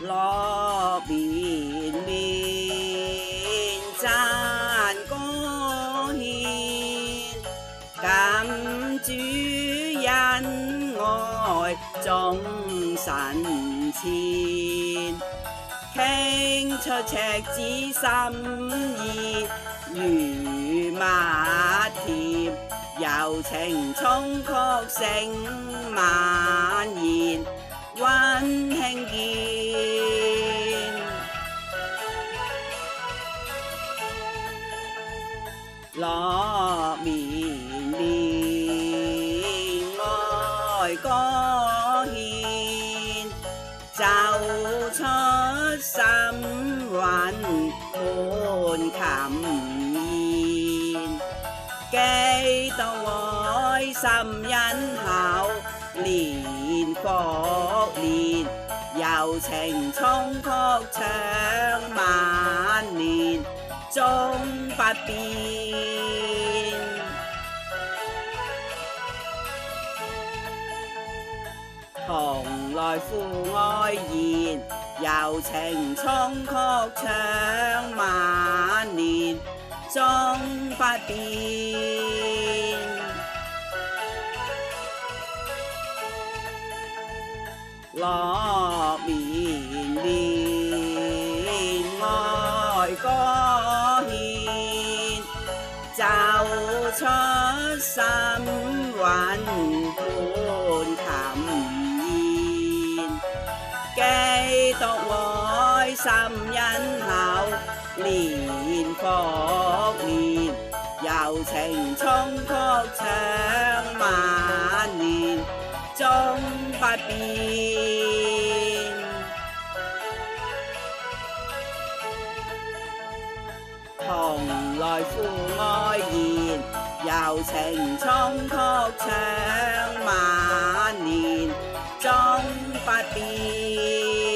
樂綿綿讚歌獻，感主恩愛眾神前，傾出赤子心意如蜜甜，柔情衷曲聲蔓延溫馨見，樂綿綿愛歌獻，奏出心韻滿琴弦，記到愛心因厚連復連，柔情衷曲唱萬年終不變，同來父愛言，柔情衷曲唱萬年終不變，樂綿綿愛歌獻，奏出心韻滿琴弦，記讀愛心因厚連復連，柔情衷曲唱萬年終不變，同來父愛言，柔情衷曲唱萬年終不變。